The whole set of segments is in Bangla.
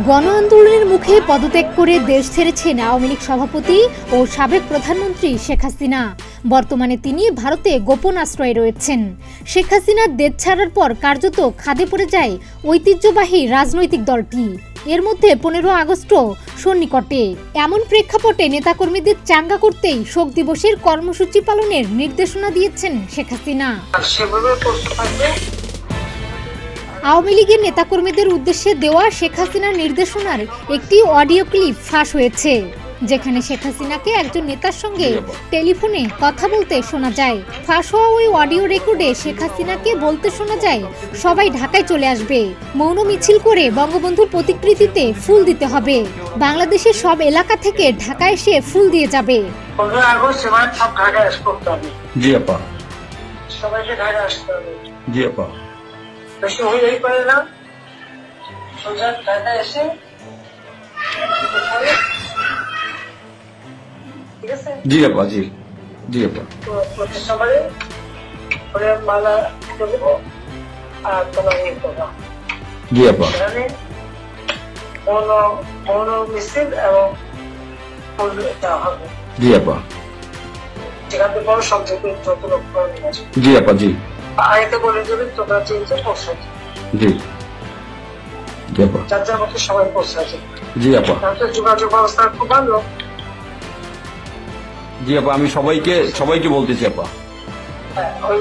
গণ আন্দোলনের মুখে পদত্যাগ করে দেশ ছেড়েছেন আওয়ামী লীগ সভাপতি ও সাবেক প্রধানমন্ত্রী শেখ হাসিনা। বর্তমানে তিনি ভারতে গোপন আশ্রয়ে রয়েছেন। শেখ হাসিনার দেশ ছাড়ার পর কার্যত খাদে পড়ে যায় ঐতিহ্যবাহী রাজনৈতিক দলটি। এর মধ্যে 15 আগস্টও সন্নিকটে। এমন প্রেক্ষাপটে নেতাকর্মীদের চাঙ্গা করতেই শোক দিবসের কর্মসূচি পালনের নির্দেশনা দিয়েছেন শেখ হাসিনা। আওয়ামী লীগের নেতাকর্মীদের উদ্দেশ্যে দেওয়া শেখ হাসিনার নির্দেশনার একটি অডিও ক্লিপ ফাঁস হয়েছে, যেখানে শেখ হাসিনাকে একজন নেতার সঙ্গে টেলিফোনে কথা বলতে শোনা যায়। ফাঁস হওয়া ওই অডিও রেকর্ডে শেখ হাসিনাকে বলতে শোনা যায়, সবাই ঢাকায় চলে আসবে, মৌন মিছিল করে বঙ্গবন্ধুর প্রতিকৃতিতে ফুল দিতে হবে, বাংলাদেশের সব এলাকা থেকে ঢাকায় এসে ফুল দিয়ে যাবে। বেশি হইলেই পারে না, ঢাকায় এসে ঠিক আছে। জি আপা, জি জি আপা। প্রতিষ্ঠাবারে ওরে মালা দেব আর তোমার এই কথা। জি আপা। এখানে মৌন মিছিল এবং ফুল দেওয়া হবে। জি আপা। যেখান থেকে বড় সংযোগ যত লোক আছে। জি আপা, জি। আইতে বলে দেবেন তোমরা চেঞ্জে পৌঁছাচ্ছি। জি জি আপা। যার যার মতো সবাই পৌঁছাচ্ছে। জি আপা। তাহলে যোগাযোগ ব্যবস্থা খুব ভালো। জি আপা, আমি সবাইকে বলতেছি আপা। হ্যাঁ, ওই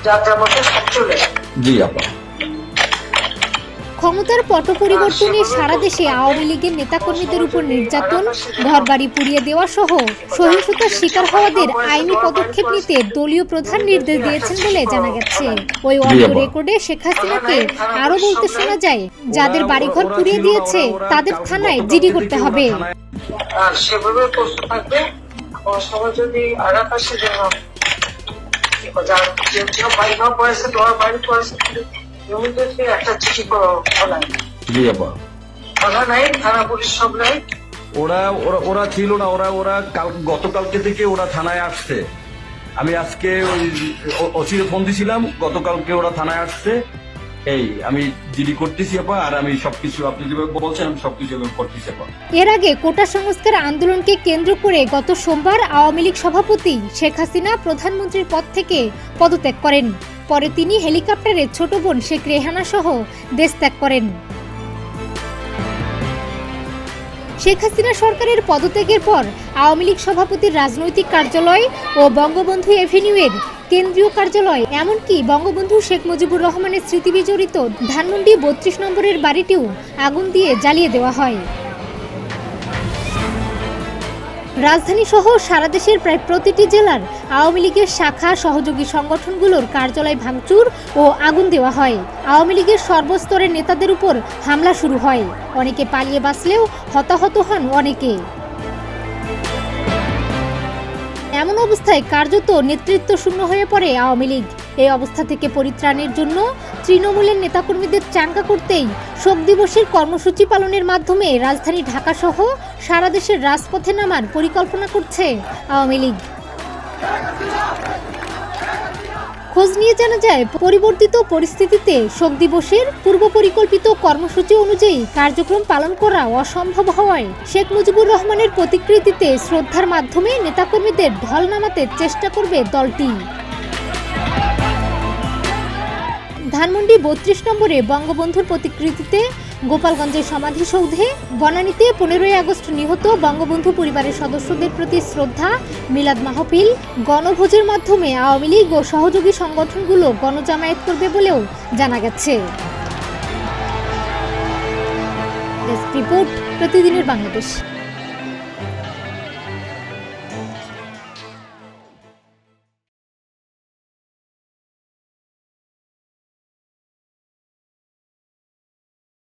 যার যার মতো সব চলে। জি আপা। ক্ষমতার পট পরিবর্তনে সারা দেশে আওয়ামী লীগের নেতাকর্মীদের উপর নির্যাতন, ঘরবাড়ি পুড়িয়ে দেওয়া সহ সহিংসতার শিকার হওয়াদের আইনি পদক্ষেপ নিতে দলীয় প্রধান নির্দেশ দিয়েছেন বলে জানা গেছে। ওই অডিও রেকর্ডে শেখ হাসিনাকে আরো বলতে শোনা যায়, যাদের বাড়িঘর পুড়িয়ে দিয়েছে তাদের থানায় জিডি করতে হবে। আর সেভাবে প্রস্তুত থাকবে, সবাই যদি আঘাত আসে যেন বাড়িঘর পড়েছে, তোমার বাড়ি পড়েছে, একটা চিঠি থানা পুলিশ সব নাই। ওরা ছিল না, ওরা গতকালকে থেকে ওরা থানায় আসছে। আমি আজকে ওই ওসিরে ফোন দিছিলাম, গতকালকে ওরা থানায় আসছে। এই আমি জিডি করতেছি আপা, আর আমি সবকিছু আপনি যেভাবে বলছেন আমি সবকিছু করতেছি আপা। এর আগে কোটা সংস্কার আন্দোলনকে কেন্দ্র করে গত সোমবার আওয়ামী লীগ সভাপতি শেখ হাসিনা প্রধানমন্ত্রীর পদ থেকে পদত্যাগ করেন। পরে তিনি হেলিকপ্টারে ছোট বোন শেখ রেহানা সহ দেশ ত্যাগ করেন। শেখ হাসিনা সরকারের পদত্যাগের পর আওয়ামী লীগ সভাপতির রাজনৈতিক কার্যালয় ও বঙ্গবন্ধু এভিনিউয়ের কেন্দ্রীয় কার্যালয়, এমনকি বঙ্গবন্ধু শেখ মুজিবুর রহমানের স্মৃতি বিজড়িত ধানমন্ডি 32 নম্বরের বাড়িটিও আগুন দিয়ে জ্বালিয়ে দেওয়া হয়। রাজধানী সহ সারা দেশের প্রায় প্রতিটি জেলার আওয়ামী লীগের শাখা সহযোগী সংগঠনগুলোর কার্যালয় ভাঙচুর ও আগুন দেওয়া হয়। আওয়ামী লীগের সর্বস্তরের নেতাদের উপর হামলা শুরু হয়। অনেকে পালিয়ে বাঁচলেও হতাহত হন অনেকে। এমন অবস্থায় কার্যত নেতৃত্ব শূন্য হয়ে পড়ে আওয়ামী লীগ। এই অবস্থা থেকে পরিত্রাণের জন্য তৃণমূলের নেতাকর্মীদের চাঙ্গা করতেই শোক দিবসের কর্মসূচি পালনের মাধ্যমে রাজধানী ঢাকা সহ সারা দেশের রাজপথে নামার পরিকল্পনা করছে আওয়ামী লীগ। খোঁজ নিয়ে জানা যায়, পরিবর্তিত পরিস্থিতিতে শোক দিবসের পূর্ব পরিকল্পিত কর্মসূচি অনুযায়ী কার্যক্রম পালন করা অসম্ভব হওয়ায় শেখ মুজিবুর রহমানের প্রতিকৃতিতে শ্রদ্ধার মাধ্যমে নেতাকর্মীদের ঢল নামাতে চেষ্টা করবে দলটি। ধানমন্ডি 32 নম্বরে বঙ্গবন্ধুর প্রতিকৃতিতে, গোপালগঞ্জের সমাধিসৌধে, বনানীতে 15 আগস্ট নিহত বঙ্গবন্ধু পরিবারের সদস্যদের প্রতি শ্রদ্ধা, মিলাদ মাহফিল, গণভোজের মাধ্যমে আওয়ামী লীগ ও সহযোগী সংগঠনগুলো গণজামায়াত করবে বলেও জানা গেছে। ডেস্ক রিপোর্ট, প্রতিদিনের বাংলাদেশ।